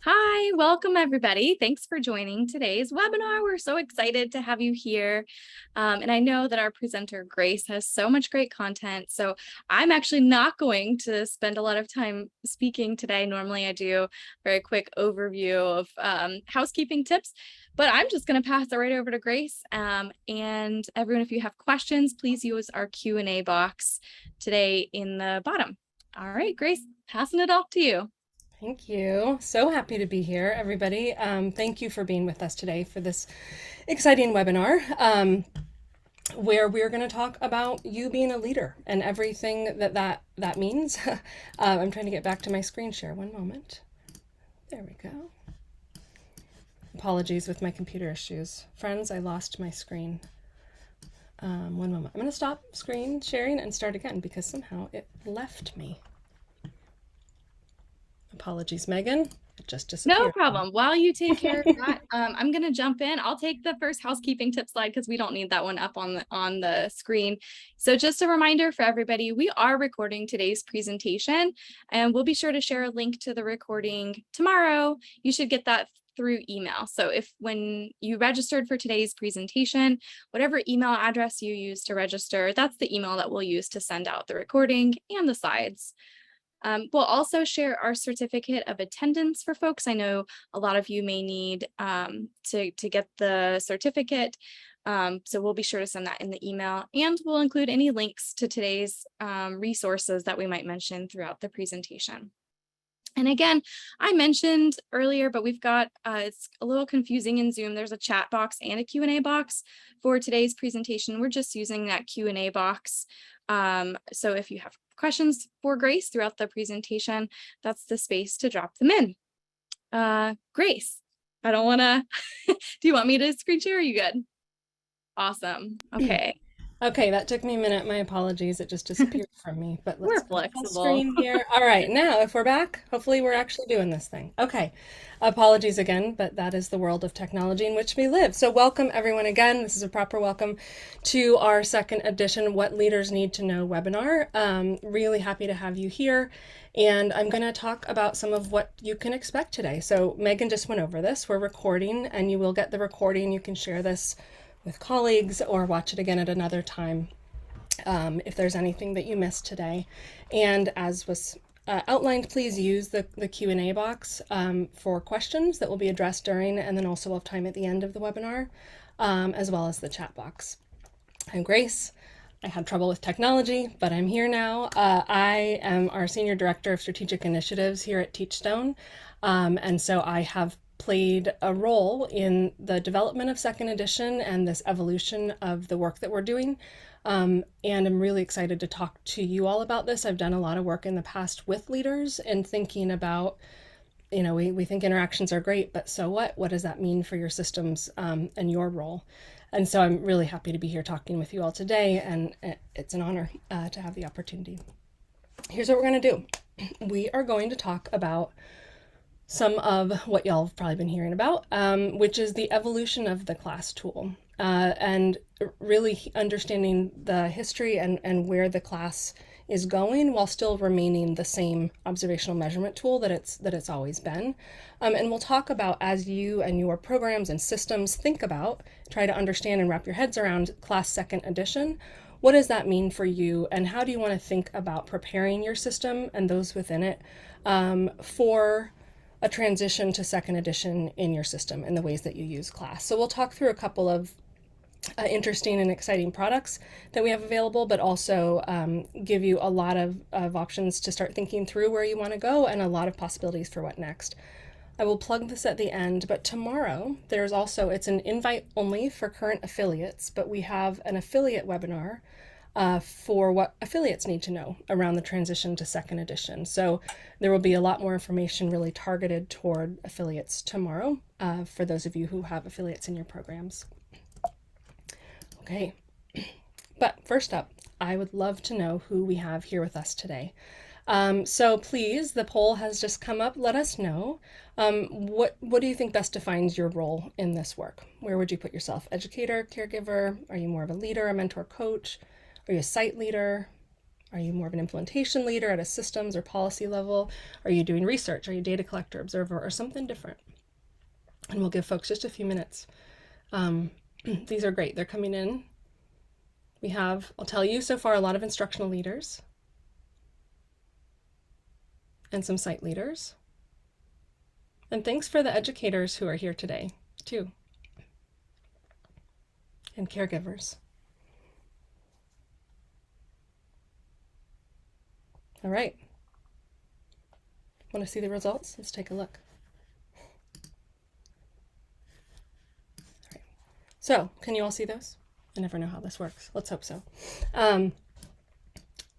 Hi, welcome everybody. Thanks for joining today's webinar. We're so excited to have you here. And I know that our presenter, Grace, has so much great content. So I'm actually not going to spend a lot of time speaking today. Normally I do a very quick overview of housekeeping tips, but I'm just going to pass it right over to Grace. And everyone, if you have questions, please use our Q&A box today in the bottom. All right, Grace, passing it off to you. Thank you. So happy to be here, everybody. Thank you for being with us today for this exciting webinar where we're going to talk about you being a leader and everything that means. I'm trying to get back to my screen share. One moment. There we go. Apologies with my computer issues. Friends, I lost my screen. One moment. I'm going to stop screen sharing and start again because somehow it left me. Apologies, Megan. It just No disappeared. problem. While you take care of that, I'm going to jump in. I'll take the first housekeeping tip slide because we don't need that one up on the screen. So just a reminder for everybody, we are recording today's presentation, and we'll be sure to share a link to the recording tomorrow. You should get that through email. So when you registered for today's presentation, whatever email address you use to register, that's the email that we'll use to send out the recording and the slides. We'll also share our certificate of attendance for folks. I know a lot of you may need to get the certificate. So we'll be sure to send that in the email, and we'll include any links to today's resources that we might mention throughout the presentation. And again, I mentioned earlier, but we've got, it's a little confusing in Zoom. There's a chat box and a Q&A box for today's presentation. We're just using that Q&A box. So if you have questions for Grace throughout the presentation, that's the space to drop them in. Grace, I don't want to, do you want me to screen share? Are you good? Awesome. Okay. Okay, that took me a minute. My apologies. It just disappeared from me. But let's We're go full flexible. screen here. All right, now if we're back, hopefully we're actually doing this thing. Okay, apologies again, but that is the world of technology in which we live. So welcome everyone again. This is a proper welcome to our second edition What Leaders Need to Know webinar. Really happy to have you here. And I'm going to talk about some of what you can expect today. So Megan just went over this. We're recording, and you will get the recording. You can share this with colleagues or watch it again at another time if there's anything that you missed today. And as was outlined, please use the Q&A box for questions that will be addressed during, and then also we'll have time at the end of the webinar, as well as the chat box. I'm Grace. I had trouble with technology, but I'm here now. I am our Senior Director of Strategic Initiatives here at Teachstone, and so I have played a role in the development of second edition and this evolution of the work that we're doing. And I'm really excited to talk to you all about this. I've done a lot of work in the past with leaders and thinking about, we think interactions are great, but so what? What does that mean for your systems and your role? And so I'm really happy to be here talking with you all today, and it's an honor to have the opportunity. Here's what we're going to do. We are going to talk about some of what y'all have probably been hearing about, which is the evolution of the class tool, and really understanding the history and where the class is going while still remaining the same observational measurement tool that it's always been. And we'll talk about, as you and your programs and systems think about, try to understand and wrap your heads around class second edition. What does that mean for you, and how do you want to think about preparing your system and those within it for a transition to second edition in your system and the ways that you use class. So we'll talk through a couple of interesting and exciting products that we have available, but also give you a lot of options to start thinking through where you want to go and a lot of possibilities for what next. I will plug this at the end, but tomorrow it's an invite only for current affiliates, but we have an affiliate webinar for what affiliates need to know around the transition to second edition. So there will be a lot more information really targeted toward affiliates tomorrow for those of you who have affiliates in your programs. Okay, but first up, I would love to know who we have here with us today. So please, the poll has just come up. Let us know. What do you think best defines your role in this work? Where would you put yourself? Educator, caregiver? Are you more of a leader, a mentor, coach? Are you a site leader? Are you more of an implementation leader at a systems or policy level? Are you doing research? Are you data collector, observer, or something different? And we'll give folks just a few minutes. These are great. They're coming in. We have, I'll tell you, so far a lot of instructional leaders and some site leaders. And thanks for the educators who are here today, too, and caregivers. All right. Want to see the results? Let's take a look. All right. So, can you all see those? I never know how this works. Let's hope so.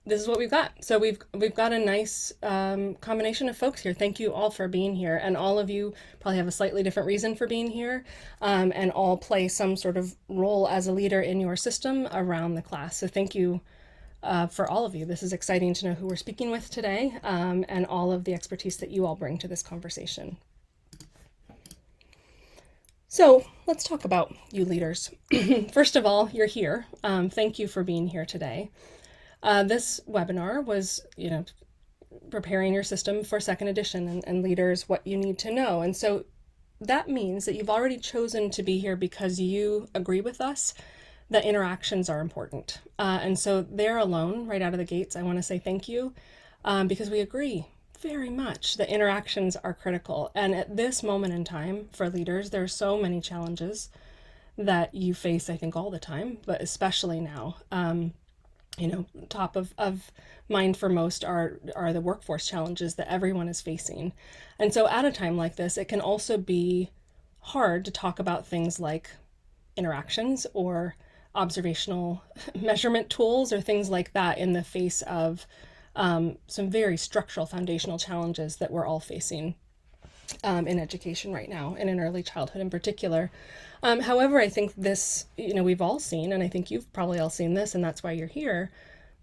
This is what we've got. So we've got a nice combination of folks here. Thank you all for being here, and all of you probably have a slightly different reason for being here, and all play some sort of role as a leader in your system around the class. So thank you for all of you. This is exciting to know who we're speaking with today, and all of the expertise that you all bring to this conversation. So let's talk about you leaders. First of all, you're here. Thank you for being here today. This webinar was, preparing your system for second edition and leaders, what you need to know. And so that means that you've already chosen to be here because you agree with us that interactions are important. And so there alone, right out of the gates, I want to say thank you, because we agree very much that interactions are critical. And at this moment in time for leaders, there are so many challenges that you face, I think, all the time, but especially now. Top of mind for most are the workforce challenges that everyone is facing. And so at a time like this, it can also be hard to talk about things like interactions or observational measurement tools or things like that in the face of some very structural foundational challenges that we're all facing in education right now, and in early childhood in particular. However, I think this, we've all seen, and I think you've probably all seen this, and that's why you're here.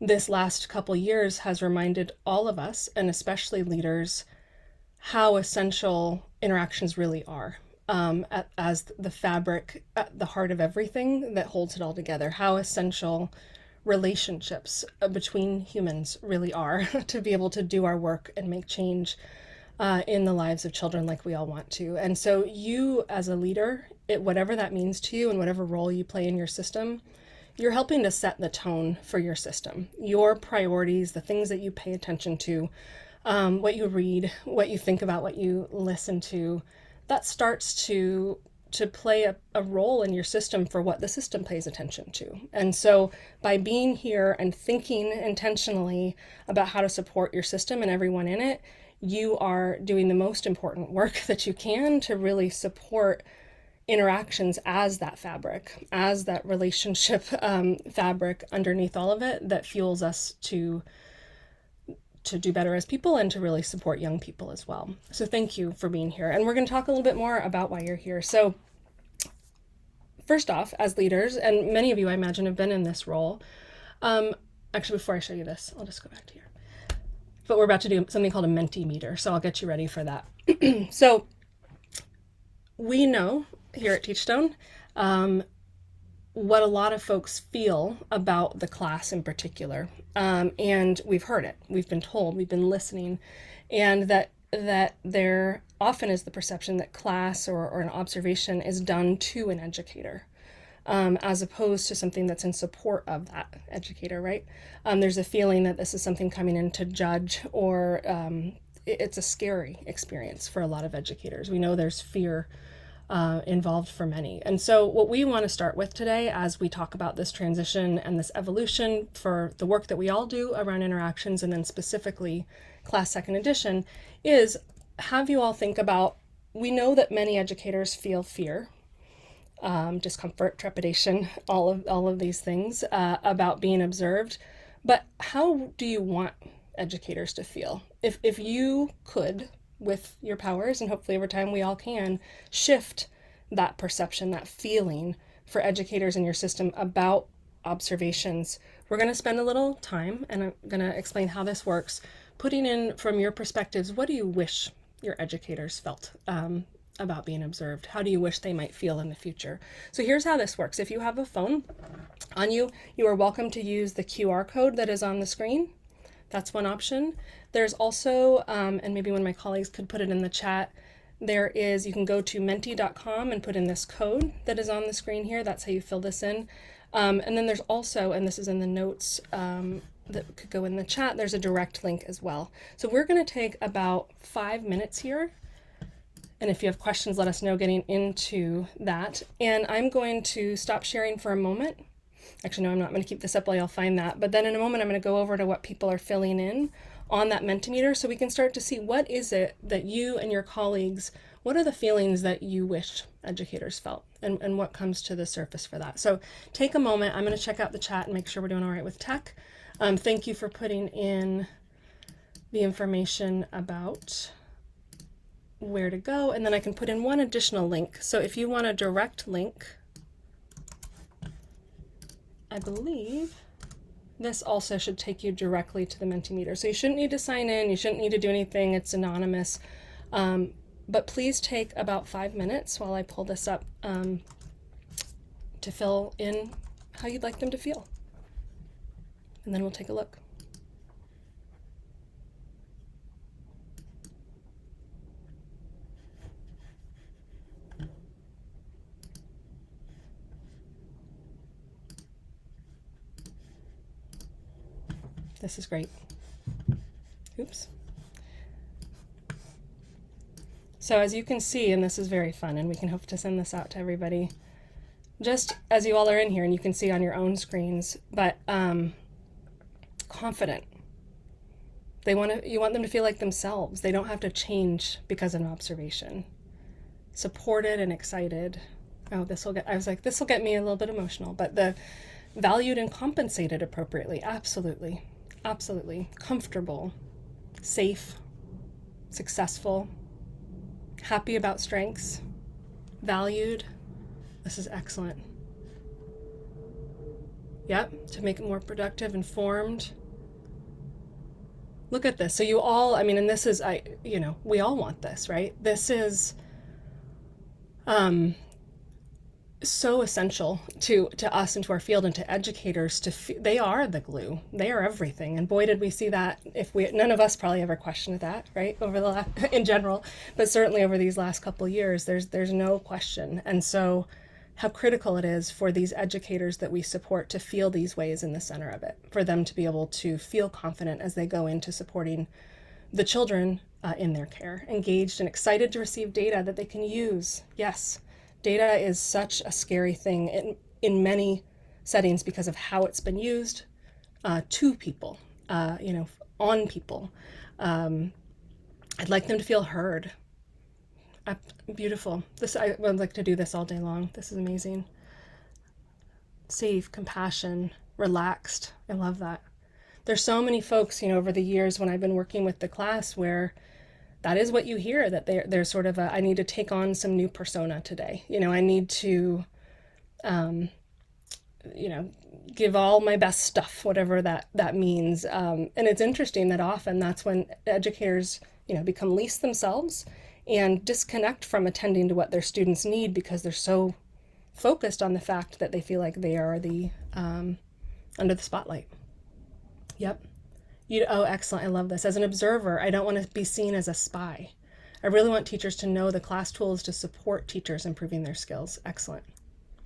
This last couple years has reminded all of us, and especially leaders, how essential interactions really are, as the fabric at the heart of everything that holds it all together. How essential relationships between humans really are to be able to do our work and make change in the lives of children like we all want to. And so you as a leader, whatever that means to you and whatever role you play in your system, you're helping to set the tone for your system. Your priorities, the things that you pay attention to, what you read, what you think about, what you listen to, that starts to play a role in your system for what the system pays attention to. And so by being here and thinking intentionally about how to support your system and everyone in it, you are doing the most important work that you can to really support interactions as that fabric, as that relationship fabric underneath all of it that fuels us to do better as people and to really support young people as well. So thank you for being here. And we're going to talk a little bit more about why you're here. So first off, as leaders, and many of you I imagine have been in this role, actually before I show you this, I'll just go back to here. But we're about to do something called a Mentimeter, so I'll get you ready for that. So we know here at Teachstone what a lot of folks feel about the class in particular. And we've heard it, we've been told, we've been listening, and that there often is the perception that class or an observation is done to an educator, as opposed to something that's in support of that educator, right? There's a feeling that this is something coming in to judge, or it's a scary experience for a lot of educators. We know there's fear involved for many. And so what we want to start with today as we talk about this transition and this evolution for the work that we all do around interactions, and then specifically class second edition, is have you all think about, we know that many educators feel fear, discomfort, trepidation, all of these things about being observed, but how do you want educators to feel? If you could, with your powers, and hopefully over time we all can, shift that perception, that feeling for educators in your system about observations, we're going to spend a little time, and I'm going to explain how this works, putting in from your perspectives, what do you wish your educators felt about being observed? How do you wish they might feel in the future? So here's how this works. If you have a phone on you, you are welcome to use the QR code that is on the screen. That's one option. There's also, and maybe one of my colleagues could put it in the chat, you can go to menti.com and put in this code that is on the screen here. That's how you fill this in. And then there's also, and this is in the notes that could go in the chat, there's a direct link as well. So we're going to take about 5 minutes here. And if you have questions, let us know getting into that. And I'm going to stop sharing for a moment. Actually, no, I'm not going to keep this up while y'all find that. But then in a moment, I'm going to go over to what people are filling in on that Mentimeter so we can start to see what is it that you and your colleagues, what are the feelings that you wish educators felt, and what comes to the surface for that. So take a moment. I'm going to check out the chat and make sure we're doing all right with tech. Thank you for putting in the information about where to go, and then I can put in one additional link. So if you want a direct link, I believe this also should take you directly to the Mentimeter. So you shouldn't need to sign in, you shouldn't need to do anything, it's anonymous. But please take about 5 minutes while I pull this up to fill in how you'd like them to feel. And then we'll take a look. This is great. Oops. So as you can see, and this is very fun, and we can hope to send this out to everybody, just as you all are in here, and you can see on your own screens, but confident. You want them to feel like themselves. They don't have to change because of an observation. Supported and excited. Oh, I was like, this will get me a little bit emotional, but the valued and compensated appropriately. Absolutely. Absolutely. Comfortable, safe, successful, happy about strengths, valued. This is excellent. Yep, to make it more productive, informed. Look at this. So you all, I mean, and this is, we all want this, right? This is so essential to us and to our field and to educators. They are the glue. They are everything. And boy, did we see that. None of us probably ever questioned that, right? In general, but certainly over these last couple of years, there's no question. And so, how critical it is for these educators that we support to feel these ways in the center of it, for them to be able to feel confident as they go into supporting the children in their care, engaged and excited to receive data that they can use. Yes. Data is such a scary thing in many settings because of how it's been used to people, on people. I'd like them to feel heard. Beautiful. I would like to do this all day long. This is amazing. Safe, compassion, relaxed. I love that. There's so many folks, over the years when I've been working with the class where that is what you hear, that there's sort of I need to take on some new persona today. I need to, give all my best stuff, whatever that means. And it's interesting that often that's when educators, become least themselves and disconnect from attending to what their students need because they're so focused on the fact that they feel like they are the under the spotlight. Yep. Oh, excellent. I love this. As an observer, I don't want to be seen as a spy. I really want teachers to know the class tools to support teachers improving their skills. Excellent.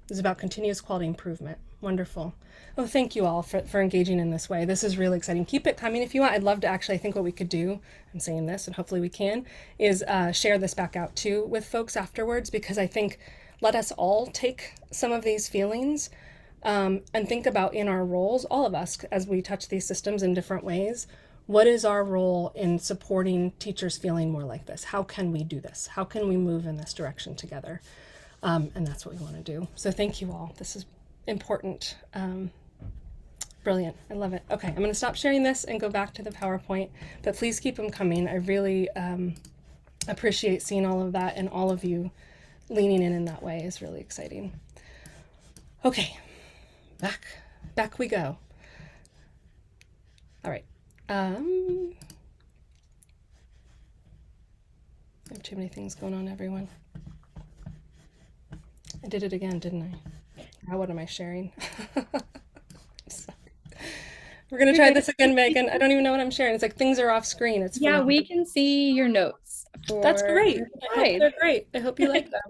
This is about continuous quality improvement. Wonderful. Oh, thank you all for engaging in this way. This is really exciting. Keep it coming if you want. I'd love to I think what we could do, I'm saying this and hopefully we can, is share this back out too with folks afterwards, because I think let us all take some of these feelings and think about in our roles, all of us, as we touch these systems in different ways, what is our role in supporting teachers feeling more like this? How can we do this? How can we move in this direction together? And that's what we want to do. So thank you all. This is important. Brilliant. I love it. Okay, I'm going to stop sharing this and go back to the PowerPoint, but please keep them coming. I really appreciate seeing all of that, and all of you leaning in that way is really exciting. Okay. Back we go. All right. I have too many things going on, everyone. I did it again, didn't I? Now what am I sharing? Sorry. We're gonna try this again, Megan. I don't even know what I'm sharing. It's like things are off screen. It's Yeah, phenomenal. we can see your notes That's for great. your I hope slides. they're great. I hope you like them.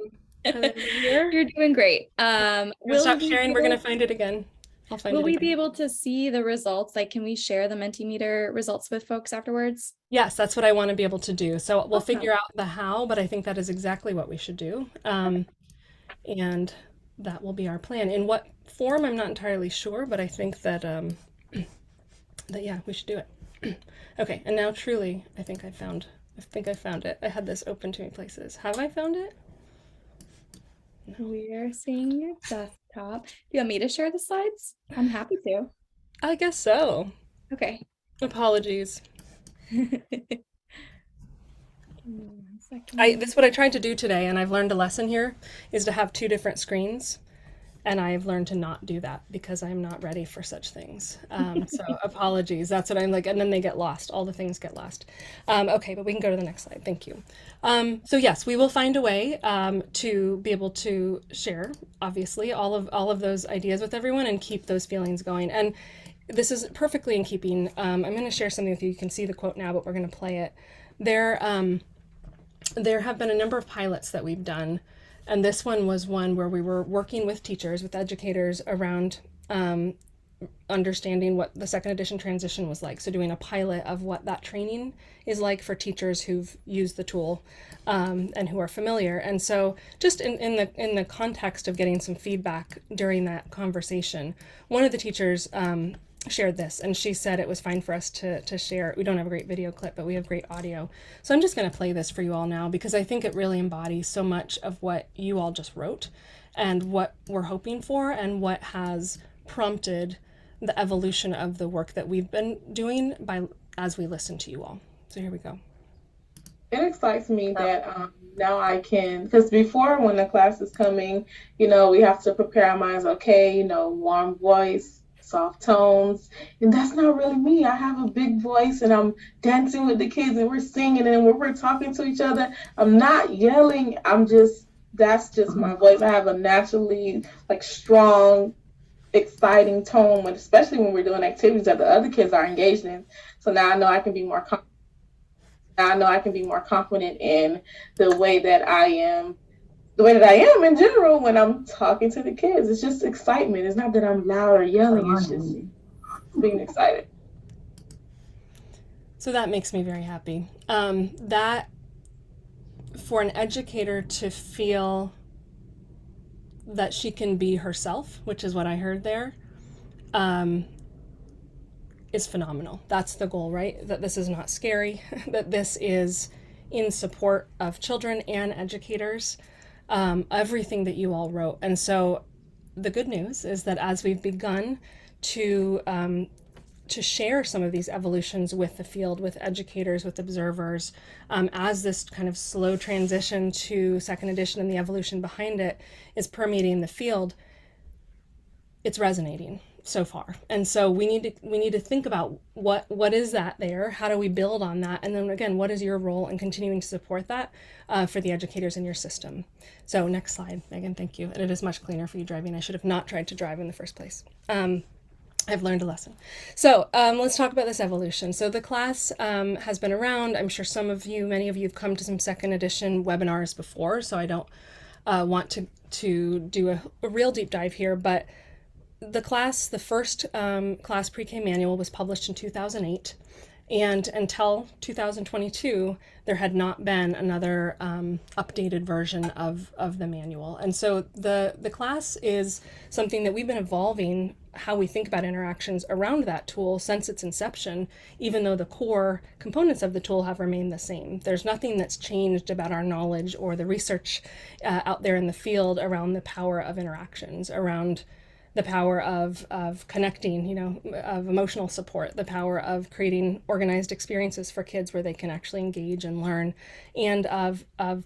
Are they over here? You're doing great. I'm gonna stop sharing. We're gonna find it again. I'll find Will it we be again. able to see the results? Like, can we share the Mentimeter results with folks afterwards? Yes, that's what I want to be able to do. So we'll Awesome. figure out the how, but I think that is exactly what we should do. And that will be our plan. In what form, I'm not entirely sure, but I think that yeah, we should do it. Okay, and now truly, I think I found it. I had this open to me places. Have I found it? We're seeing your desktop. Do you want me to share the slides? I'm happy to. I guess so. Okay. Apologies. One second. This what I tried to do today, and I've learned a lesson here, is to have two different screens. And I've learned to not do that because I'm not ready for such things. So apologies. That's what I'm like. And then they get lost. All the things get lost. Okay, but we can go to the next slide. Thank you. So yes, we will find a way to be able to share, obviously, all of those ideas with everyone and keep those feelings going. And this is perfectly in keeping. I'm going to share something with you. You can see the quote now, but we're going to play it. There have been a number of pilots that we've done, and this one was one where we were working with teachers, with educators around understanding what the second edition transition was like. So doing a pilot of what that training is like for teachers who've used the tool and who are familiar. And so just in the context of getting some feedback during that conversation, one of the teachers shared this, and she said it was fine for us to share. We don't have a great video clip, but we have great audio. So I'm just going to play this for you all now because I think it really embodies so much of what you all just wrote and what we're hoping for and what has prompted the evolution of the work that we've been doing as we listen to you all. So here we go. It excites me that now I can, because before when the class is coming, we have to prepare our minds, okay, warm voice, soft tones, and that's not really me. I have a big voice and I'm dancing with the kids and we're singing, and when we're talking to each other, I'm not yelling. That's just my voice. I have a naturally strong, exciting tone, especially when we're doing activities that the other kids are engaged in. So now I know I can be more confident in the way that I am in general when I'm talking to the kids. It's just excitement. It's not that I'm loud or yelling. It's just being excited. So that makes me very happy. That for an educator to feel that she can be herself, which is what I heard there, is phenomenal. That's the goal, right? That this is not scary, that this is in support of children and educators, everything that you all wrote. And so the good news is that as we've begun to share some of these evolutions with the field, with educators, with observers, as this kind of slow transition to second edition and the evolution behind it is permeating the field, it's resonating so far. And so we need to think about what is that there? How do we build on that? And then again, what is your role in continuing to support that for the educators in your system? So next slide, Megan, thank you. And it is much cleaner for you driving. I should have not tried to drive in the first place. I've learned a lesson. So let's talk about this evolution. So the class has been around. I'm sure many of you have come to some second edition webinars before, so I don't want to do a real deep dive here, but the first class pre-K manual was published in 2008, and until 2022, there had not been another updated version of the manual. And so the class is something that we've been evolving how we think about interactions around that tool since its inception, even though the core components of the tool have remained the same. There's nothing that's changed about our knowledge or the research out there in the field around the power of interactions, around the power of connecting, you know, of emotional support, the power of creating organized experiences for kids where they can actually engage and learn, and of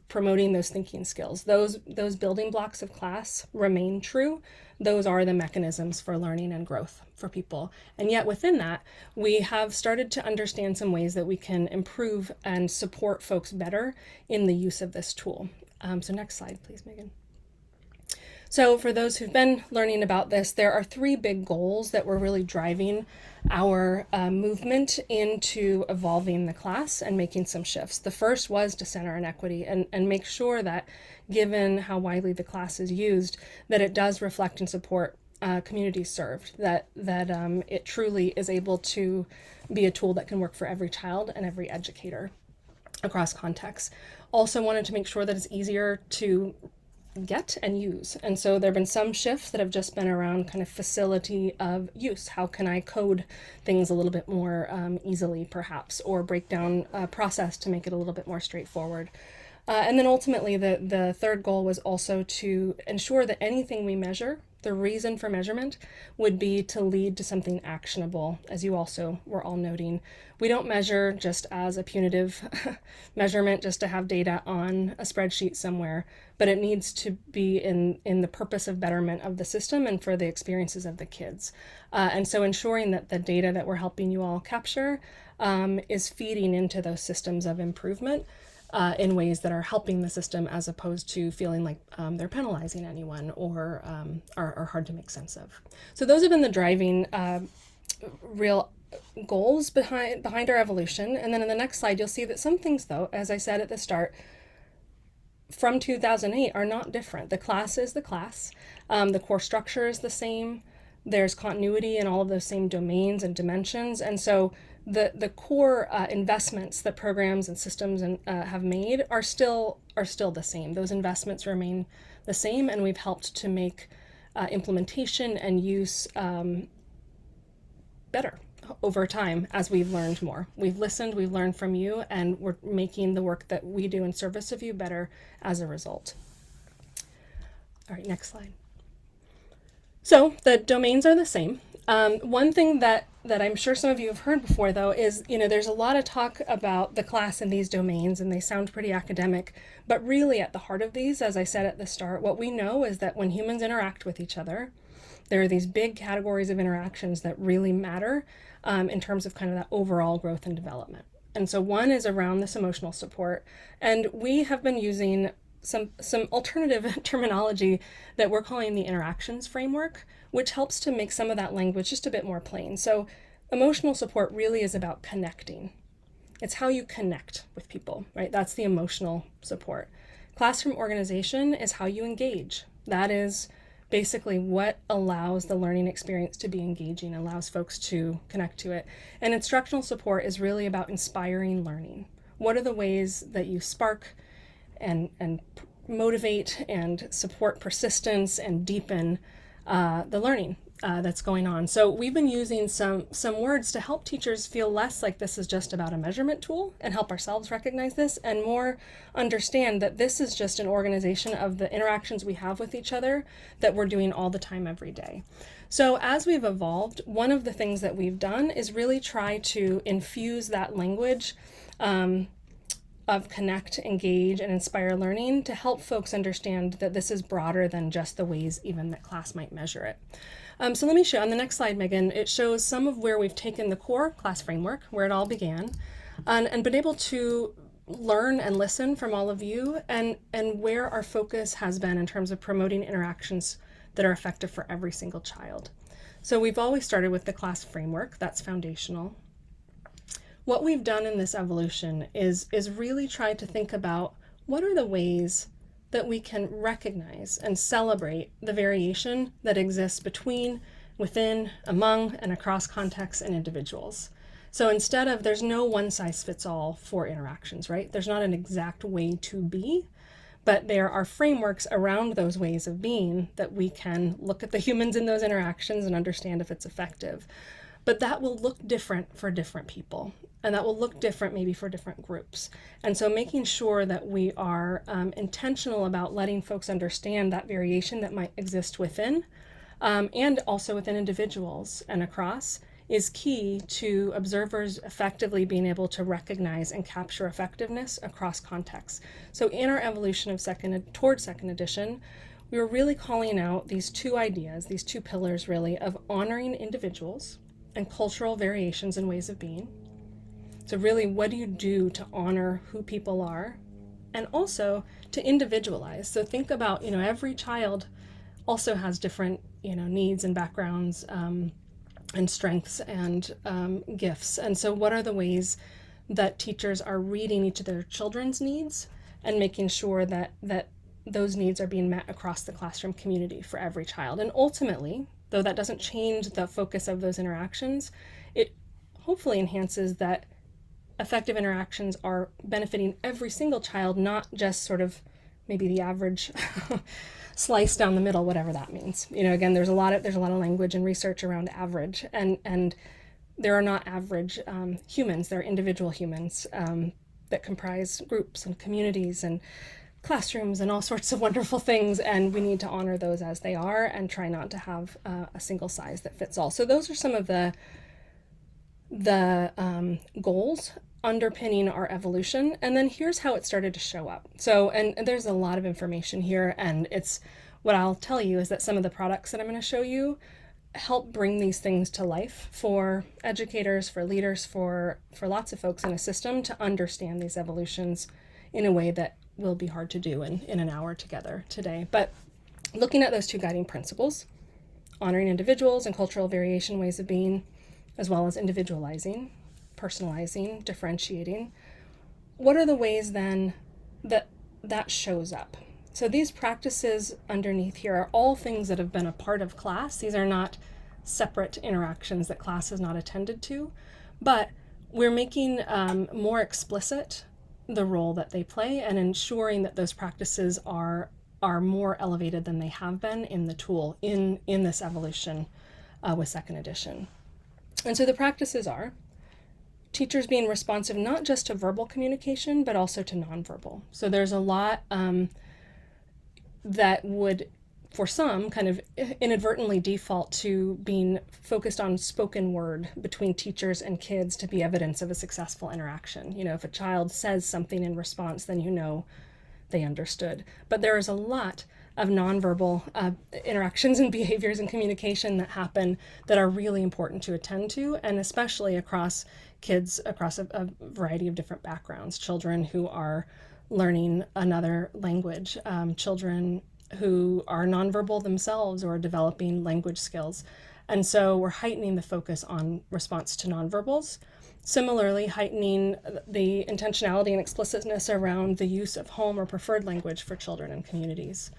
promoting those thinking skills. Those building blocks of class remain true. Those are the mechanisms for learning and growth for people. And yet within that, we have started to understand some ways that we can improve and support folks better in the use of this tool. So next slide, please, Megan. So for those who've been learning about this, there are three big goals that were really driving our movement into evolving the class and making some shifts. The first was to center on equity and make sure that, given how widely the class is used, that it does reflect and support communities served, that it truly is able to be a tool that can work for every child and every educator across contexts. Also wanted to make sure that it's easier to get and use. And so there have been some shifts that have just been around kind of facility of use. How can I code things a little bit more easily, perhaps, or break down a process to make it a little bit more straightforward. And then ultimately, the third goal was also to ensure that anything we measure, the reason for measurement, would be to lead to something actionable, as you also were all noting. We don't measure just as a punitive measurement, just to have data on a spreadsheet somewhere, but it needs to be in the purpose of betterment of the system and for the experiences of the kids. And so ensuring that the data that we're helping you all capture is feeding into those systems of improvement in ways that are helping the system, as opposed to feeling like they're penalizing anyone or are hard to make sense of. So those have been the driving real goals behind our evolution. And then in the next slide, you'll see that some things, though, as I said at the start, from 2008 are not different. The class is the class. The core structure is the same. There's continuity in all of those same domains and dimensions. And so the core investments that programs and systems have made are still the same. Those investments remain the same, and we've helped to make implementation and use better over time as we've learned more. We've listened, we've learned from you, and we're making the work that we do in service of you better as a result. All right, next slide. So the domains are the same. One thing that I'm sure some of you have heard before, though, is, you know, there's a lot of talk about the class and these domains, and they sound pretty academic, but really at the heart of these, as I said at the start, what we know is that when humans interact with each other, there are these big categories of interactions that really matter in terms of kind of that overall growth and development. And so one is around this emotional support, and we have been using some alternative terminology that we're calling the interactions framework, which helps to make some of that language just a bit more plain. So emotional support really is about connecting. It's how you connect with people, right? That's the emotional support. Classroom organization is how you engage. That is basically what allows the learning experience to be engaging, allows folks to connect to it. And instructional support is really about inspiring learning. What are the ways that you spark and motivate and support persistence and deepen the learning that's going on? So we've been using some words to help teachers feel less like this is just about a measurement tool and help ourselves recognize this, and more understand that this is just an organization of the interactions we have with each other that we're doing all the time, every day. So as we've evolved, one of the things that we've done is really try to infuse that language of connect, engage, and inspire learning to help folks understand that this is broader than just the ways even that class might measure it. So let me show on the next slide, Megan. It shows some of where we've taken the core class framework, where it all began, and been able to learn and listen from all of you, and where our focus has been in terms of promoting interactions that are effective for every single child. So we've always started with the class framework. That's foundational. What we've done in this evolution is really try to think about what are the ways that we can recognize and celebrate the variation that exists between, within, among, and across contexts and individuals. So instead of, there's no one size fits all for interactions, right? There's not an exact way to be, but there are frameworks around those ways of being that we can look at the humans in those interactions and understand if it's effective. But that will look different for different people, and that will look different maybe for different groups. And so making sure that we are intentional about letting folks understand that variation that might exist within, and also within individuals and across, is key to observers effectively being able to recognize and capture effectiveness across contexts. So in our evolution of towards second edition, we were really calling out these two ideas, these two pillars really, of honoring individuals and cultural variations and ways of being. So really, what do you do to honor who people are? And also to individualize. So think about, every child also has different, needs and backgrounds, and strengths and gifts. And so what are the ways that teachers are reading each of their children's needs and making sure that those needs are being met across the classroom community for every child? And ultimately, though that doesn't change the focus of those interactions, it hopefully enhances that effective interactions are benefiting every single child, not just sort of maybe the average slice down the middle, whatever that means. Again, there's a lot of language and research around average, and there are not average humans. There are individual humans that comprise groups and communities and classrooms and all sorts of wonderful things, and we need to honor those as they are and try not to have a single size that fits all. So those are some of the goals underpinning our evolution. And then here's how it started to show up. So, and there's a lot of information here, and it's what I'll tell you is that some of the products that I'm going to show you help bring these things to life for educators, for leaders, for lots of folks in a system to understand these evolutions in a way that will be hard to do in an hour together today. But looking at those two guiding principles, honoring individuals and cultural variation ways of being, as well as individualizing, personalizing, differentiating, what are the ways then that shows up? So these practices underneath here are all things that have been a part of class. These are not separate interactions that class has not attended to, but we're making more explicit the role that they play and ensuring that those practices are more elevated than they have been in the tool in this evolution with second edition. And so the practices are teachers being responsive not just to verbal communication, but also to nonverbal. So there's a lot that would, for some, kind of inadvertently default to being focused on spoken word between teachers and kids to be evidence of a successful interaction. If a child says something in response, then they understood. But there is a lot of nonverbal interactions and behaviors and communication that happen that are really important to attend to, and especially across kids across a variety of different backgrounds, children who are learning another language, children who are nonverbal themselves or developing language skills. And so we're heightening the focus on response to nonverbals. Similarly, heightening the intentionality and explicitness around the use of home or preferred language for children and communities.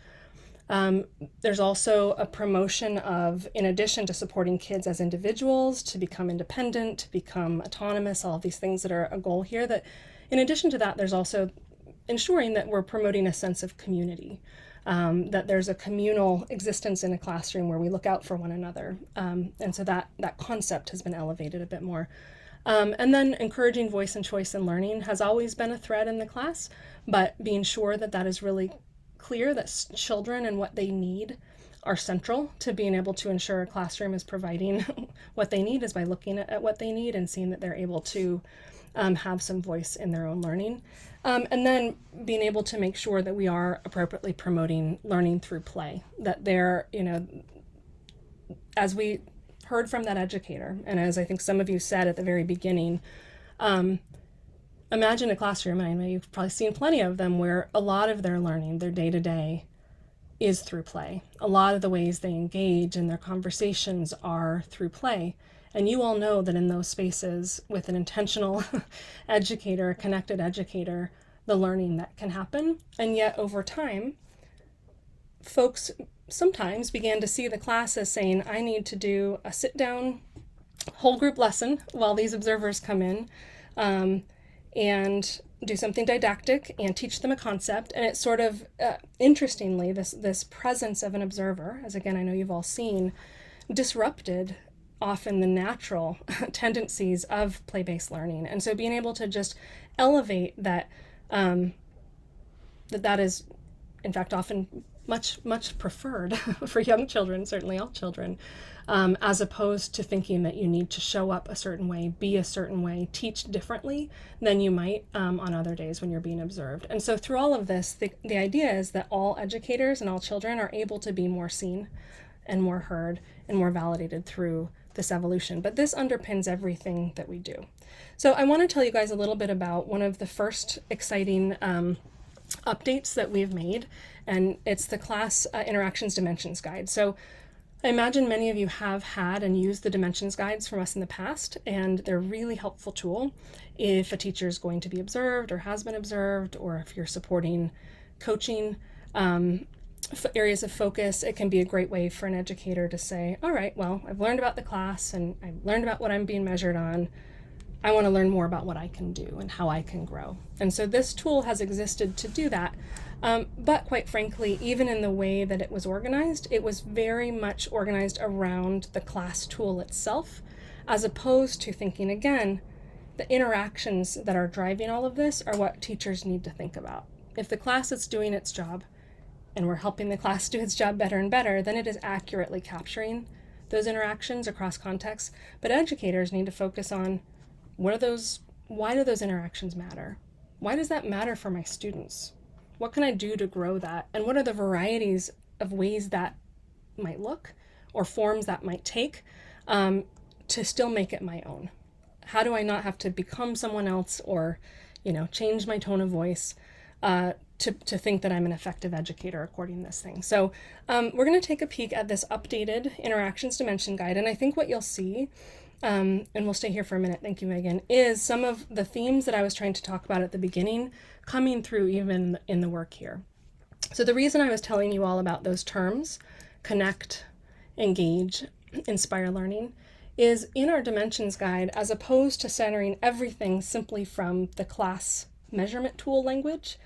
There's also a promotion of, in addition to supporting kids as individuals to become independent, to become autonomous, all of these things that are a goal here, that in addition to that, there's also ensuring that we're promoting a sense of community, that there's a communal existence in a classroom where we look out for one another. And so that concept has been elevated a bit more. And then encouraging voice and choice in learning has always been a thread in the class, but being sure that that is really clear, that children and what they need are central to being able to ensure a classroom is providing what they need is by looking at what they need and seeing that they're able to have some voice in their own learning. And then being able to make sure that we are appropriately promoting learning through play, that they're, as we heard from that educator, and as I think some of you said at the very beginning, imagine a classroom, and I know you've probably seen plenty of them, where a lot of their learning, their day-to-day, is through play. A lot of the ways they engage in their conversations are through play. And you all know that in those spaces, with an intentional educator, a connected educator, the learning that can happen. And yet over time, folks sometimes began to see the class as saying, I need to do a sit-down whole group lesson while these observers come in, and do something didactic and teach them a concept. And it's sort of, interestingly, this presence of an observer, as again, I know you've all seen, disrupted often the natural tendencies of play-based learning. And so being able to just elevate that, that is, in fact, often much preferred for young children, certainly all children, as opposed to thinking that you need to show up a certain way, be a certain way, teach differently than you might on other days when you're being observed. And so through all of this, the idea is that all educators and all children are able to be more seen and more heard and more validated through this evolution. But this underpins everything that we do. So I want to tell you guys a little bit about one of the first exciting updates that we've made, and it's the class interactions dimensions guide. So I imagine many of you have had and used the dimensions guides from us in the past, and they're a really helpful tool if a teacher is going to be observed or has been observed, or if you're supporting coaching areas of focus. It can be a great way for an educator to say, all right, well, I've learned about the class and I've learned about what I'm being measured on. I want to learn more about what I can do and how I can grow. And so this tool has existed to do that. But quite frankly, even in the way that it was very much organized around the class tool itself, as opposed to thinking, again, the interactions that are driving all of this are what teachers need to think about. If the class is doing its job and we're helping the class do its job better and better, then it is accurately capturing those interactions across contexts. But educators need to focus on, why do those interactions matter? Why does that matter for my students? What can I do to grow that? And what are the varieties of ways that might look or forms that might take to still make it my own? How do I not have to become someone else or, change my tone of voice to think that I'm an effective educator according to this thing? So we're going to take a peek at this updated interactions dimension guide. And I think what you'll see, and we'll stay here for a minute, thank you, Megan, is some of the themes that I was trying to talk about at the beginning coming through even in the work here. So the reason I was telling you all about those terms, connect, engage, inspire learning, is in our dimensions guide, as opposed to centering everything simply from the class measurement tool language,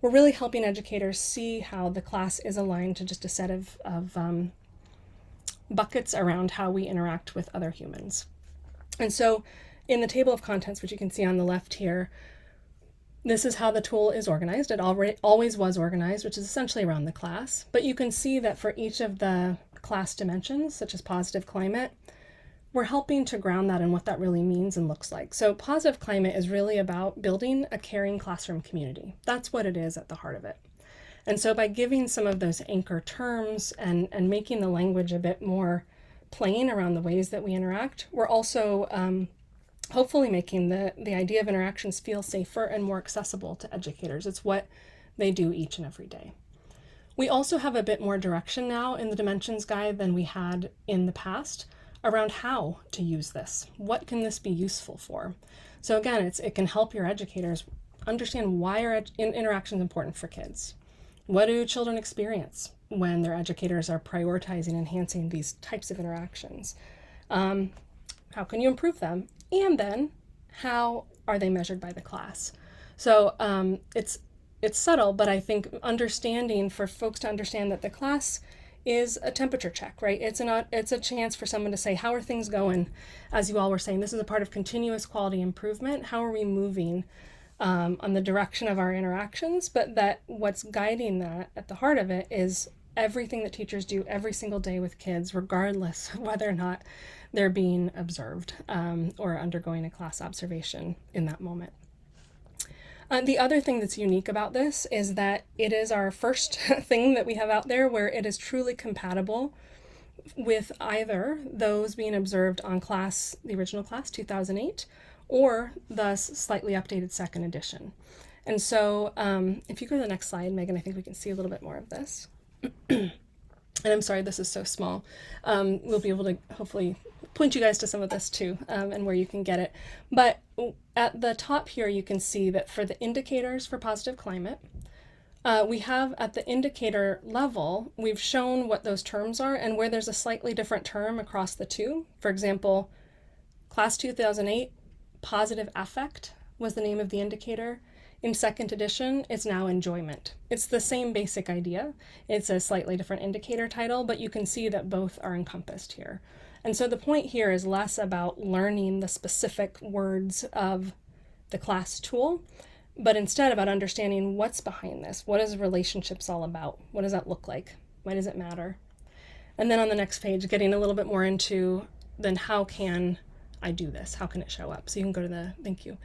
we're really helping educators see how the class is aligned to just a set of buckets around how we interact with other humans. And so in the table of contents, which you can see on the left here, this is how the tool is organized. It always was organized, which is essentially around the class. But you can see that for each of the class dimensions, such as positive climate, we're helping to ground that in what that really means and looks like. So positive climate is really about building a caring classroom community. That's what it is at the heart of it. And so by giving some of those anchor terms and making the language a bit more plain around the ways that we interact, we're also hopefully making the idea of interactions feel safer and more accessible to educators. It's what they do each and every day. We also have a bit more direction now in the dimensions guide than we had in the past around how to use this. What can this be useful for? So again, it can help your educators understand why are interactions important for kids. What do children experience when their educators are prioritizing enhancing these types of interactions? How can you improve them? And then how are they measured by the class? So it's subtle, but I think understanding, for folks to understand that the class is a temperature check, right? It's a chance for someone to say, how are things going? As you all were saying, this is a part of continuous quality improvement. How are we moving on the direction of our interactions? But that what's guiding that at the heart of it is everything that teachers do every single day with kids, regardless of whether or not they're being observed or undergoing a class observation in that moment. The other thing that's unique about this is that it is our first thing that we have out there where it is truly compatible with either those being observed on the original class 2008, or the slightly updated second edition. And so if you go to the next slide, Megan, I think we can see a little bit more of this. And I'm sorry, this is so small. We'll be able to hopefully point you guys to some of this too, and where you can get it. But at the top here, you can see that for the indicators for positive climate, we have at the indicator level, we've shown what those terms are and where there's a slightly different term across the two. For example, class 2008, positive affect was the name of the indicator. In second edition, it's now enjoyment. It's the same basic idea. It's a slightly different indicator title, but you can see that both are encompassed here. And so the point here is less about learning the specific words of the class tool but instead about understanding what's behind this. What is relationships all about? What does that look like? Why does it matter? And then on the next page, getting a little bit more into then how can I do this? How can it show up? So you can go to the, thank you.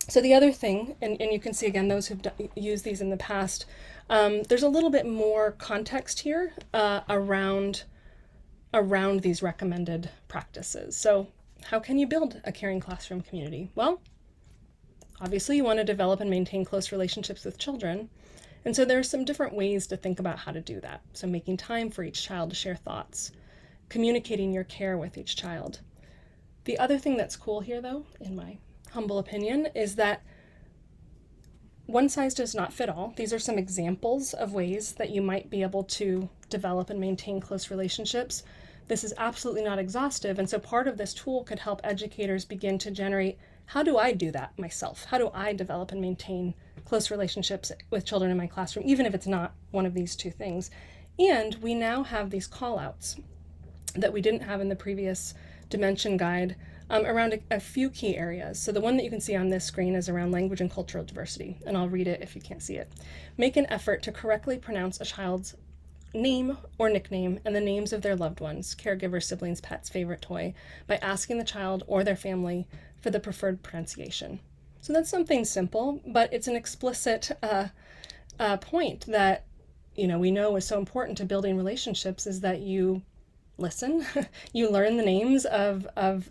So the other thing, and you can see again, those who've used these in the past, there's a little bit more context here around these recommended practices. So how can you build a caring classroom community? Well, obviously you want to develop and maintain close relationships with children. And so there are some different ways to think about how to do that. So making time for each child to share thoughts, communicating your care with each child. The other thing that's cool here, though, in my humble opinion, is that one size does not fit all. These are some examples of ways that you might be able to develop and maintain close relationships. This is absolutely not exhaustive, and so part of this tool could help educators begin to generate, how do I do that myself? How do I develop and maintain close relationships with children in my classroom, even if it's not one of these two things? And we now have these call-outs that we didn't have in the previous dimension guide around a few key areas. So the one that you can see on this screen is around language and cultural diversity, and I'll read it if you can't see it. Make an effort to correctly pronounce a child's name or nickname and the names of their loved ones, caregivers, siblings, pets, favorite toy, by asking the child or their family for the preferred pronunciation. So that's something simple, but it's an explicit point that we know is so important to building relationships, is that you listen, you learn the names of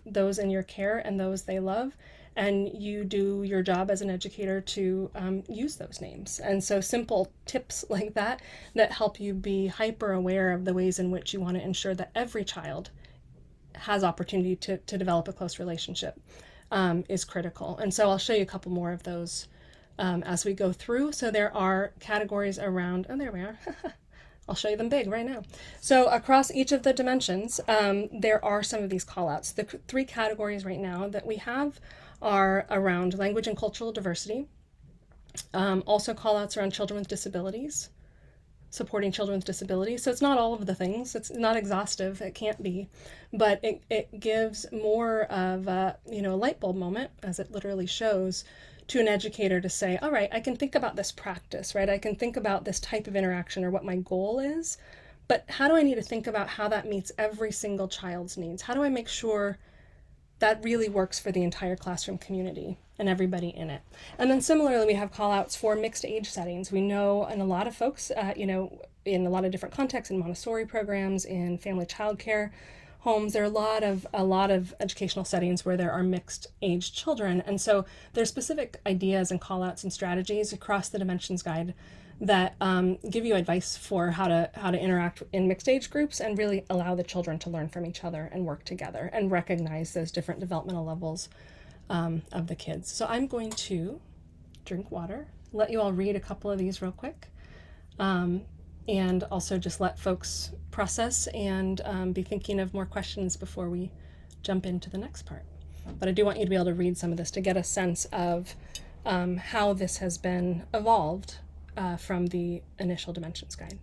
those in your care and those they love, and you do your job as an educator to use those names. And so simple tips like that help you be hyper aware of the ways in which you want to ensure that every child has opportunity to develop a close relationship is critical. And so I'll show you a couple more of those as we go through. So there are categories around, oh, there we are. I'll show you them big right now. So across each of the dimensions, there are some of these callouts. The three categories right now that we have are around language and cultural diversity, also callouts around children with disabilities, supporting children with disabilities. So it's not all of the things, it's not exhaustive, it can't be, but it gives more of a light bulb moment, as it literally shows, to an educator to say, all right, I can think about this practice, right? I can think about this type of interaction or what my goal is, but how do I need to think about how that meets every single child's needs? How do I make sure that really works for the entire classroom community and everybody in it? And then similarly, we have call outs for mixed age settings. We know, and a lot of folks, in a lot of different contexts, in Montessori programs, in family childcare homes, there are a lot of educational settings where there are mixed age children. And so there's specific ideas and call outs and strategies across the Dimensions Guide that give you advice for how to interact in mixed age groups and really allow the children to learn from each other and work together and recognize those different developmental levels of the kids. So I'm going to drink water, let you all read a couple of these real quick, and also just let folks process and be thinking of more questions before we jump into the next part. But I do want you to be able to read some of this to get a sense of how this has been evolved from the initial Dimensions Guide.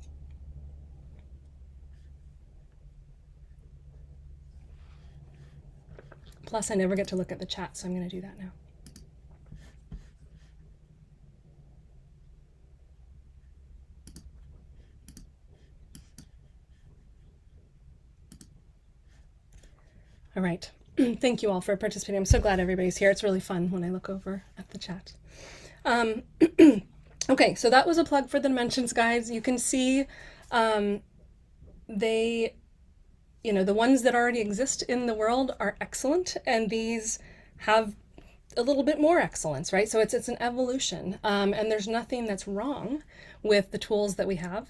Plus, I never get to look at the chat, so I'm going to do that now. All right. Thank you all for participating. I'm so glad everybody's here. It's really fun when I look over at the chat. Okay, so that was a plug for the Dimensions Guides. You can see the ones that already exist in the world are excellent, and these have a little bit more excellence, right? So it's an evolution, and there's nothing that's wrong with the tools that we have,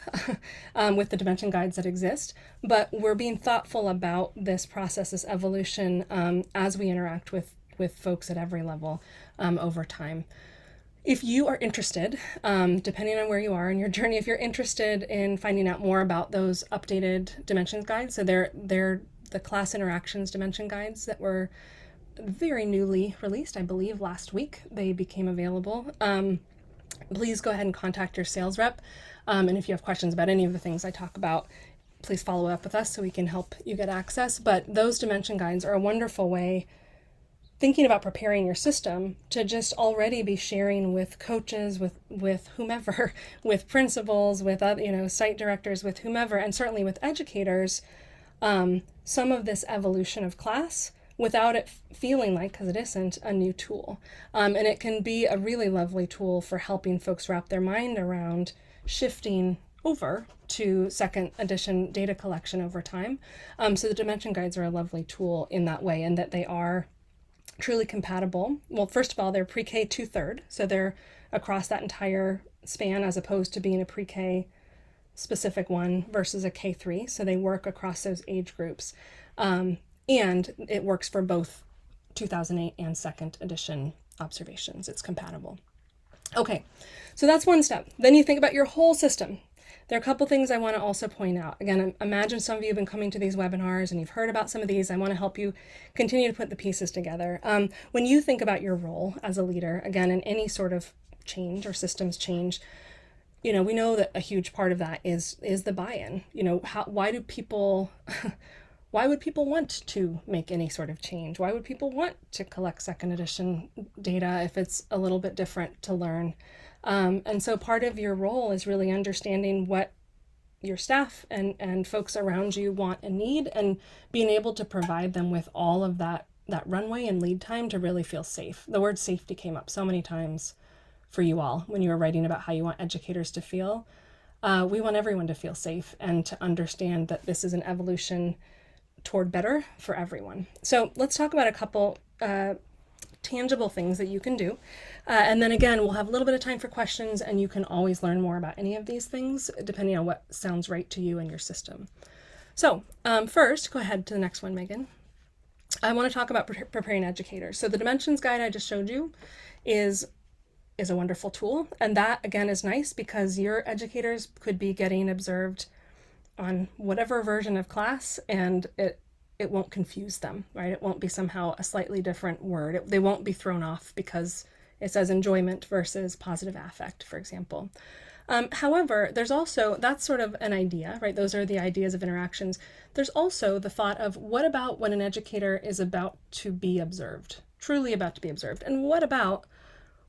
with the dimension guides that exist, but we're being thoughtful about this process, this evolution, as we interact with folks at every level over time. If you are interested, depending on where you are in your journey, if you're interested in finding out more about those updated dimensions guides, so they're the class interactions dimension guides that were very newly released, I believe last week they became available. Please go ahead and contact your sales rep. And if you have questions about any of the things I talk about, please follow up with us so we can help you get access. But those dimension guides are a wonderful way thinking about preparing your system to just already be sharing with coaches, with whomever, with principals, with other, site directors, with whomever, and certainly with educators, some of this evolution of class without it feeling like, because it isn't, a new tool. And it can be a really lovely tool for helping folks wrap their mind around shifting over to second edition data collection over time. So the dimension guides are a lovely tool in that way, and that they are truly compatible. Well, first of all, they're pre-K to third, so they're across that entire span, as opposed to being a pre-K specific one versus a K3. So they work across those age groups. And it works for both 2008 and second edition observations. It's compatible. Okay, so that's one step. Then you think about your whole system. There are a couple things I want to also point out. Again, imagine some of you have been coming to these webinars and you've heard about some of these. I want to help you continue to put the pieces together. When you think about your role as a leader, again, in any sort of change or systems change, we know that a huge part of that is the buy-in. Why would people want to make any sort of change? Why would people want to collect second edition data if it's a little bit different to learn? And so part of your role is really understanding what your staff and folks around you want and need, and being able to provide them with all of that runway and lead time to really feel safe. The word safety came up so many times for you all when you were writing about how you want educators to feel. We want everyone to feel safe and to understand that this is an evolution toward better for everyone. So let's talk about a couple tangible things that you can do. And then again, we'll have a little bit of time for questions, and you can always learn more about any of these things depending on what sounds right to you and your system. So first, go ahead to the next one, Megan. I want to talk about preparing educators. So the dimensions guide I just showed you is a wonderful tool. And that, again, is nice because your educators could be getting observed on whatever version of class, and it won't confuse them, right? It won't be somehow a slightly different word. They won't be thrown off because it says enjoyment versus positive affect, for example. However, there's also, that's sort of an idea, right? Those are the ideas of interactions. There's also the thought of, what about when an educator is about to be observed, truly about to be observed? And what about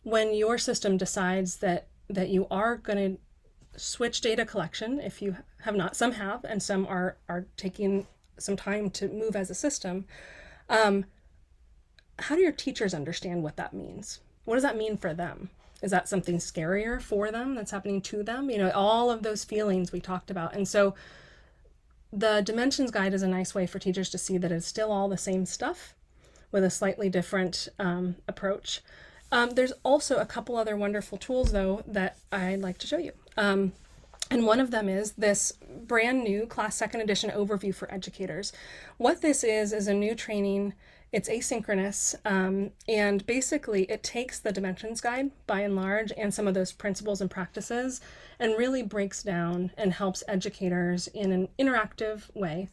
when your system decides that you are going to switch data collection, if you have not, some have, and some are taking some time to move as a system. How do your teachers understand what that means? What does that mean for them? Is that something scarier for them that's happening to them? All of those feelings we talked about. And so the dimensions guide is a nice way for teachers to see that it's still all the same stuff with a slightly different approach. There's also a couple other wonderful tools, though, that I'd like to show you. And one of them is this brand new Class Second Edition overview for educators. What this is a new training. It's asynchronous, and basically it takes the dimensions guide by and large and some of those principles and practices and really breaks down and helps educators in an interactive way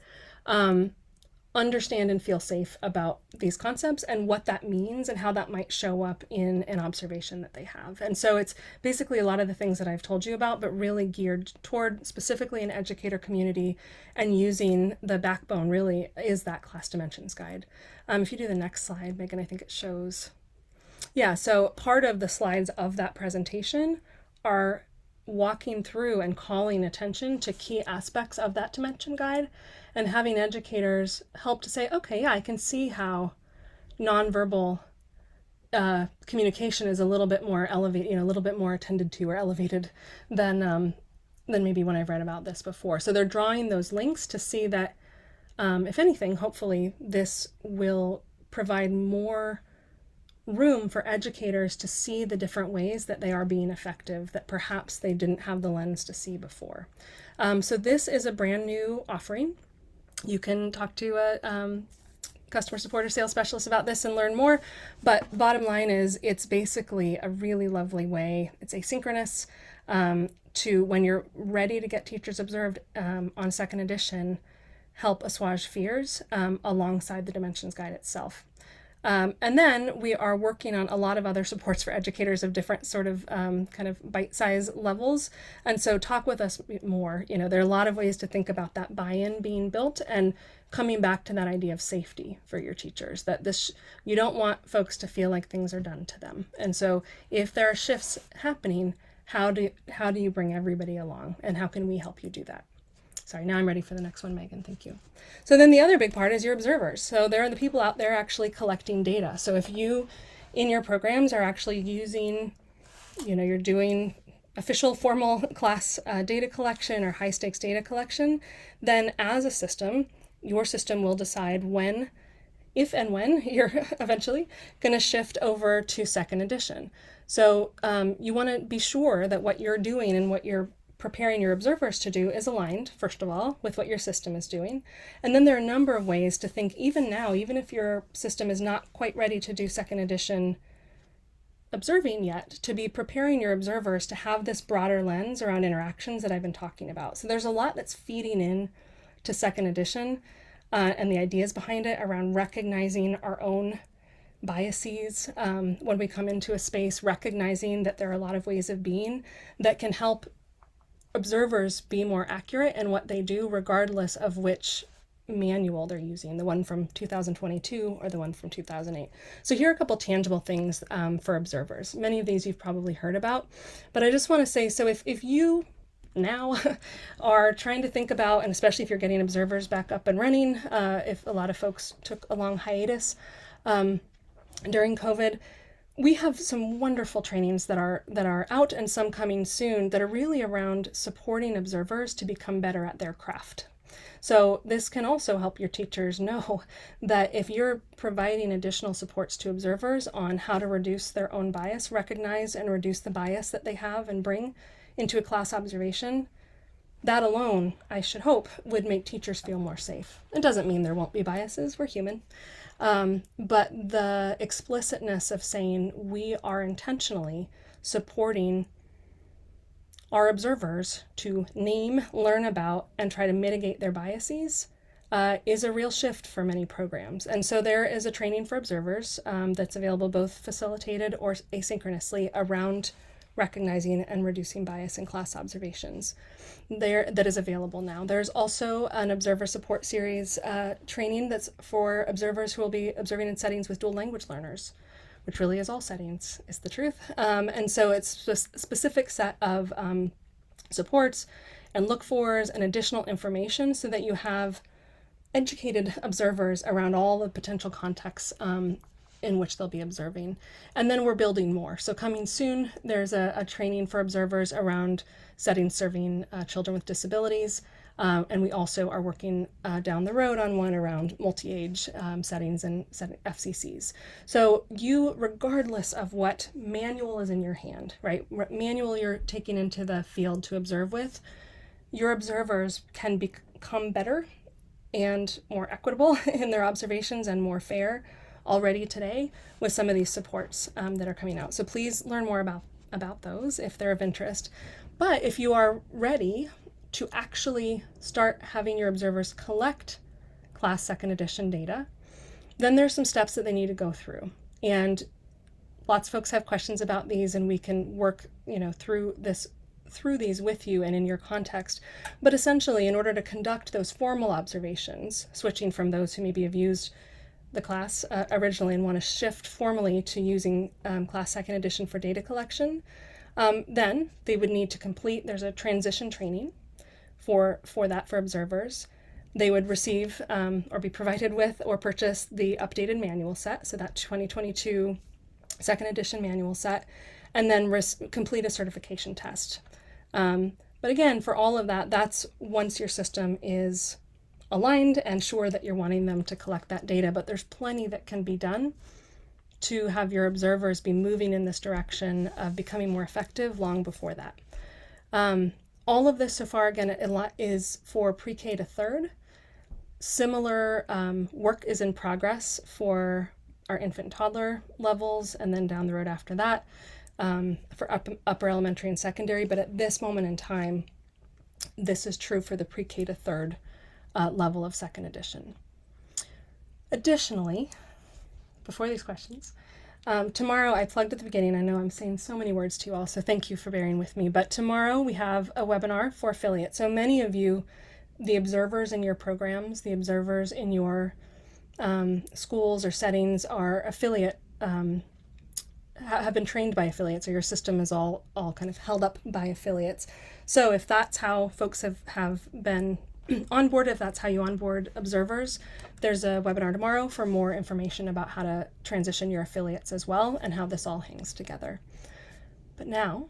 understand and feel safe about these concepts and what that means and how that might show up in an observation that they have. And so it's basically a lot of the things that I've told you about, but really geared toward specifically an educator community, and using the backbone really is that class dimensions guide. If you do the next slide, Megan, I think it shows. Yeah, so part of the slides of that presentation are walking through and calling attention to key aspects of that dimension guide, and having educators help to say, okay, yeah, I can see how nonverbal communication is a little bit more elevated, a little bit more attended to or elevated than maybe when I've read about this before. So they're drawing those links to see that, if anything, hopefully this will provide more room for educators to see the different ways that they are being effective that perhaps they didn't have the lens to see before. So this is a brand new offering. You can talk to a customer support or sales specialist about this and learn more, but bottom line is it's basically a really lovely way. It's asynchronous to, when you're ready to get teachers observed on second edition, help assuage fears alongside the dimensions guide itself. And then we are working on a lot of other supports for educators of different sort of kind of bite-sized levels. And so talk with us more. There are a lot of ways to think about that buy-in being built, and coming back to that idea of safety for your teachers, that you don't want folks to feel like things are done to them. And so if there are shifts happening, how do you bring everybody along, and how can we help you do that? Sorry, now I'm ready for the next one, Megan. Thank you. So then the other big part is your observers. So there are the people out there actually collecting data. So if you, in your programs, are actually using, you're doing official formal class data collection or high stakes data collection, then as a system, your system will decide if and when you're eventually going to shift over to second edition. So you want to be sure that what you're doing and what you're preparing your observers to do is aligned, first of all, with what your system is doing. And then there are a number of ways to think, even now, even if your system is not quite ready to do second edition observing yet, to be preparing your observers to have this broader lens around interactions that I've been talking about. So there's a lot that's feeding in to second edition and the ideas behind it around recognizing our own biases when we come into a space, recognizing that there are a lot of ways of being that can help observers be more accurate in what they do, regardless of which manual they're using, the one from 2022 or the one from 2008. So here are a couple tangible things for observers. Many of these you've probably heard about, but I just want to say, so if you now are trying to think about, and especially if you're getting observers back up and running, if a lot of folks took a long hiatus during COVID, we have some wonderful trainings that are out, and some coming soon, that are really around supporting observers to become better at their craft. So this can also help your teachers know that if you're providing additional supports to observers on how to reduce their own bias, recognize and reduce the bias that they have and bring into a class observation, that alone, I should hope, would make teachers feel more safe. It doesn't mean there won't be biases, we're human. But the explicitness of saying we are intentionally supporting our observers to name, learn about, and try to mitigate their biases is a real shift for many programs. And so there is a training for observers that's available both facilitated or asynchronously around recognizing and reducing bias in class observations that is available now. There's also an observer support series training that's for observers who will be observing in settings with dual language learners, which really is all settings, is the truth. And so it's a specific set of supports and look-fors and additional information so that you have educated observers around all the potential contexts in which they'll be observing. And then we're building more. So coming soon, there's a training for observers around settings serving children with disabilities. And we also are working down the road on one around multi-age settings and FCCs. So you, regardless of what manual is in your hand, right, what manual you're taking into the field to observe with, your observers can become better and more equitable in their observations and more fair already today with some of these supports that are coming out. So please learn more about those if they're of interest. But if you are ready to actually start having your observers collect class second edition data, then there's some steps that they need to go through. And lots of folks have questions about these, and we can work, through these with you and in your context. But essentially, in order to conduct those formal observations, switching from those who maybe have used the class originally and want to shift formally to using class second edition for data collection, then they would need to complete, there's a transition training for that for observers. They would receive or be provided with or purchase the updated manual set, so that 2022 second edition manual set, and then complete a certification test. But again, for all of that, that's once your system is aligned and sure that you're wanting them to collect that data. But there's plenty that can be done to have your observers be moving in this direction of becoming more effective long before that. All of this so far, again, is for pre-K to third. Similar work is in progress for our infant and toddler levels, and then down the road after that for upper elementary and secondary. But at this moment in time, this is true for the pre-K to third level of second edition. Additionally, before these questions. Tomorrow, I plugged at the beginning. I know I'm saying so many words to you all, so thank you for bearing with me. But tomorrow we have a webinar for affiliates. So many of you, the observers in your programs, the observers in your schools or settings are affiliate, have been trained by affiliates, or your system is all kind of held up by affiliates. So if that's how folks have been onboard, if that's how you onboard observers, there's a webinar tomorrow for more information about how to transition your affiliates as well and how this all hangs together. But now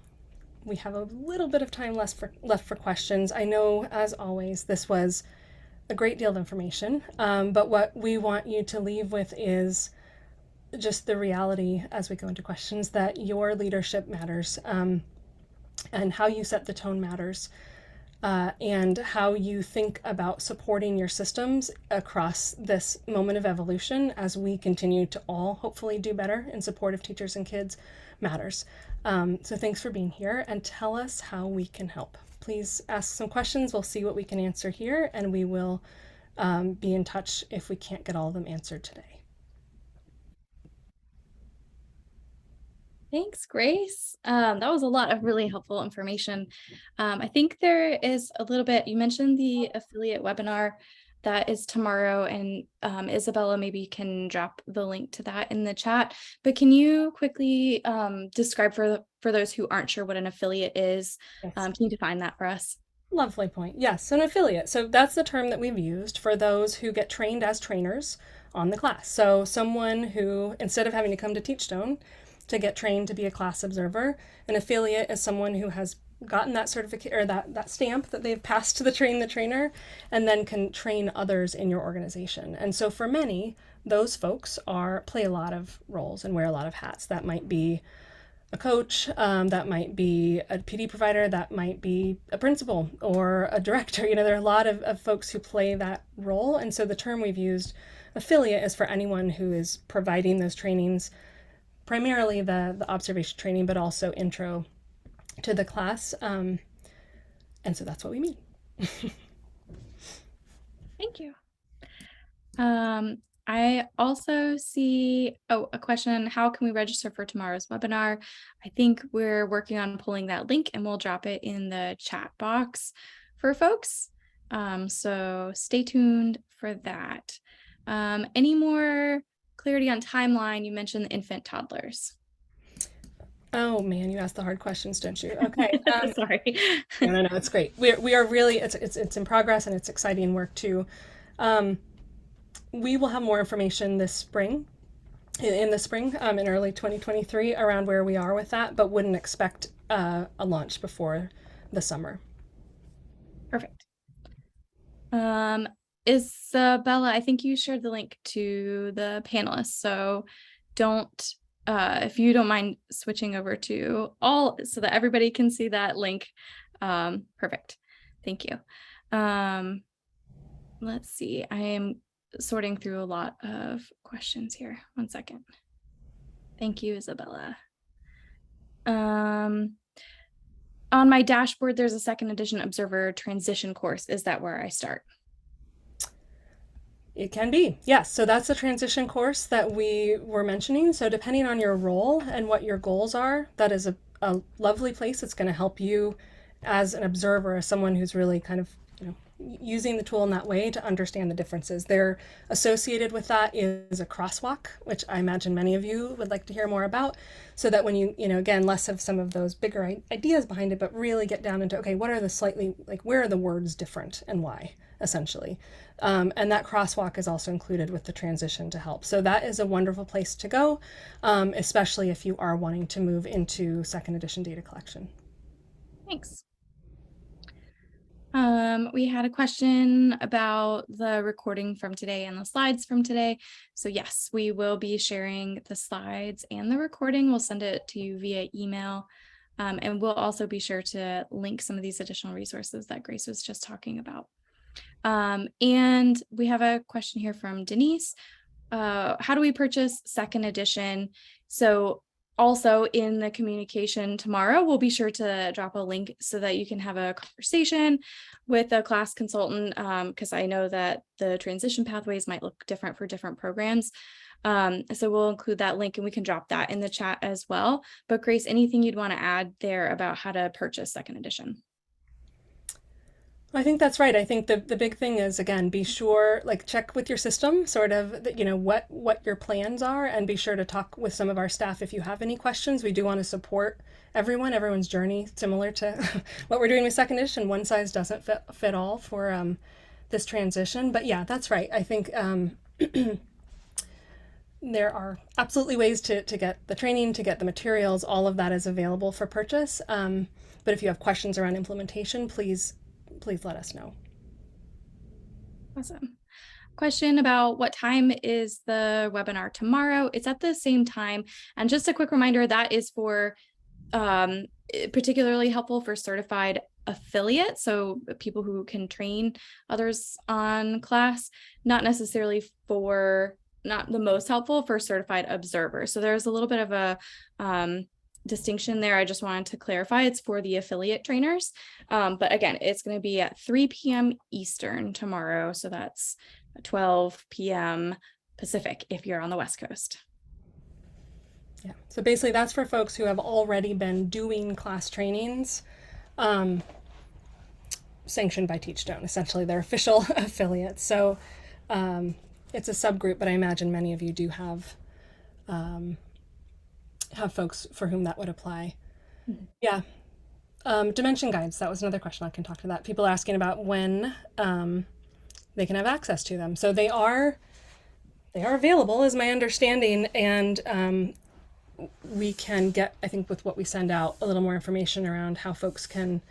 we have a little bit of time left for questions. I know, as always, this was a great deal of information, but what we want you to leave with is just the reality, as we go into questions, that your leadership matters, and how you set the tone matters. And how you think about supporting your systems across this moment of evolution as we continue to all hopefully do better in support of teachers and kids matters. So thanks for being here, and tell us how we can help. Please ask some questions. We'll see what we can answer here, and we will be in touch if we can't get all of them answered today. Thanks, Grace. That was a lot of really helpful information. I think there is a little bit, you mentioned the affiliate webinar that is tomorrow, and Isabella maybe can drop the link to that in the chat, but can you quickly describe for those who aren't sure what an affiliate is? Yes. Can you define that for us? Lovely point. Yes, an affiliate. So that's the term that we've used for those who get trained as trainers on the class. So someone who, instead of having to come to Teachstone to get trained to be a class observer, an affiliate is someone who has gotten that certificate or that stamp that they've passed to the trainer, and then can train others in your organization. And so for many, those folks play a lot of roles and wear a lot of hats. That might be a coach, that might be a PD provider, that might be a principal or a director. You know, there are a lot of folks who play that role. And so the term we've used, affiliate, is for anyone who is providing those trainings, primarily the observation training, but also intro to the class. And so that's what we mean. Thank you. I also see a question: how can we register for tomorrow's webinar? I think we're working on pulling that link, and we'll drop it in the chat box for folks. So stay tuned for that. Any more clarity on timeline? You mentioned the infant toddlers. Oh man, you ask the hard questions, don't you? Okay. Sorry. No, it's great. We are really, it's in progress, and it's exciting work too. We will have more information this spring, in the spring, in early 2023, around where we are with that, but wouldn't expect a launch before the summer. Perfect. Isabella, I think you shared the link to the panelists, so if you don't mind switching over to all so that everybody can see that link. Perfect. Thank you. Let's see. I am sorting through a lot of questions here. 1 second. Thank you, Isabella. On my dashboard, there's a second edition observer transition course. Is that where I start? It can be, yes. So that's the transition course that we were mentioning. So depending on your role and what your goals are, that is a lovely place. It's going to help you as an observer, as someone who's really kind of, using the tool in that way to understand the differences. They're associated with that is a crosswalk, which I imagine many of you would like to hear more about, so that when you again, less of some of those bigger ideas behind it, but really get down into, okay, what are the slightly, where are the words different and why, essentially. And that crosswalk is also included with the transition to help. So that is a wonderful place to go, especially if you are wanting to move into second edition data collection. Thanks. We had a question about the recording from today and the slides from today. So yes, we will be sharing the slides and the recording. We'll send it to you via email. And we'll also be sure to link some of these additional resources that Grace was just talking about. And we have a question here from Denise. How do we purchase second edition? So Also in the communication tomorrow, we'll be sure to drop a link so that you can have a conversation with a class consultant, because I know that the transition pathways might look different for different programs. So we'll include that link and we can drop that in the chat as well. But Grace, anything you'd want to add there about how to purchase second edition? I think that's right. I think the big thing is, again, be sure, like, check with your system, sort of, what your plans are, and be sure to talk with some of our staff if you have any questions. We do want to support everyone's journey, similar to what we're doing with second edition. One size doesn't fit all for this transition. But yeah, that's right. I think there are absolutely ways to get the training, to get the materials. All of that is available for purchase. But if you have questions around implementation, please let us know. Awesome. Question about what time is the webinar tomorrow? It's at the same time. And just a quick reminder, that is for particularly helpful for certified affiliates, so people who can train others on class, not necessarily not the most helpful for certified observers. So there's a little bit of a distinction there. I just wanted to clarify it's for the affiliate trainers. But again, it's going to be at 3 p.m. Eastern tomorrow. So that's 12 p.m. Pacific if you're on the West Coast. Yeah. So basically that's for folks who have already been doing class trainings sanctioned by Teachstone. Essentially, they're official affiliates. So it's a subgroup, but I imagine many of you do have folks for whom that would apply. Mm-hmm. Yeah. Dimension guides, that was another question. I can talk to that. People are asking about when they can have access to them. So they are available, is my understanding, and we can get, I think, with what we send out, a little more information around how folks can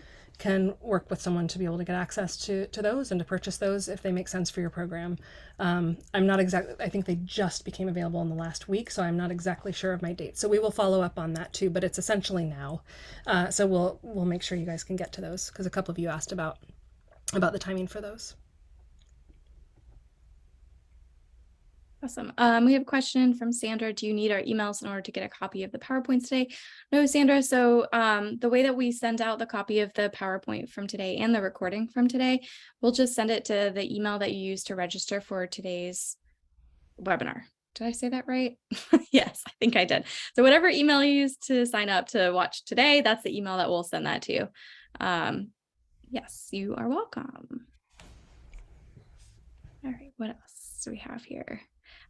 work with someone to be able to get access to those and to purchase those if they make sense for your program. I'm not exactly, I think they just became available in the last week, so I'm not exactly sure of my date. So we will follow up on that too, but it's essentially now. So we'll make sure you guys can get to those, because a couple of you asked about the timing for those. Awesome. We have a question from Sandra. Do you need our emails in order to get a copy of the PowerPoints today? No, Sandra. So the way that we send out the copy of the PowerPoint from today and the recording from today, we'll just send it to the email that you used to register for today's webinar. Did I say that right? Yes, I think I did. So whatever email you used to sign up to watch today, that's the email that we'll send that to. Yes, you are welcome. All right, what else do we have here?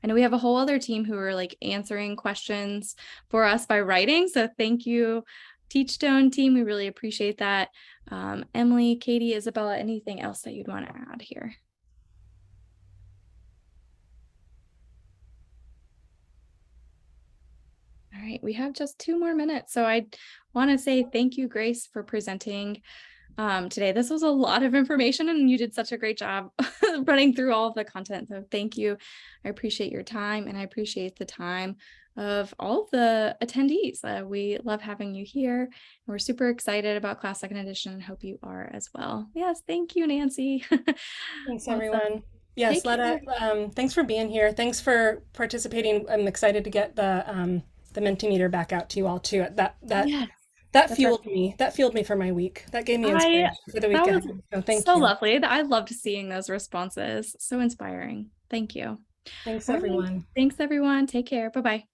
I know we have a whole other team who are like answering questions for us by writing. So thank you, Teachstone team. We really appreciate that. Emily, Katie, Isabella, anything else that you'd want to add here? All right, we have just 2 more minutes. So I want to say thank you, Grace, for presenting today. This was a lot of information and you did such a great job running through all of the content. So thank you. I appreciate your time and I appreciate the time of all of the attendees. We love having you here. We're super excited about Class Second Edition and hope you are as well. Yes, thank you, Nancy. Thanks, everyone. Yes, thanks for being here. Thanks for participating. I'm excited to get the Mentimeter back out to you all too. That fueled me. That fueled me for my week. That gave me inspiration for the weekend. So thank you. So lovely. I loved seeing those responses. So inspiring. Thank you. Thanks, everyone. Thanks, everyone. Take care. Bye-bye.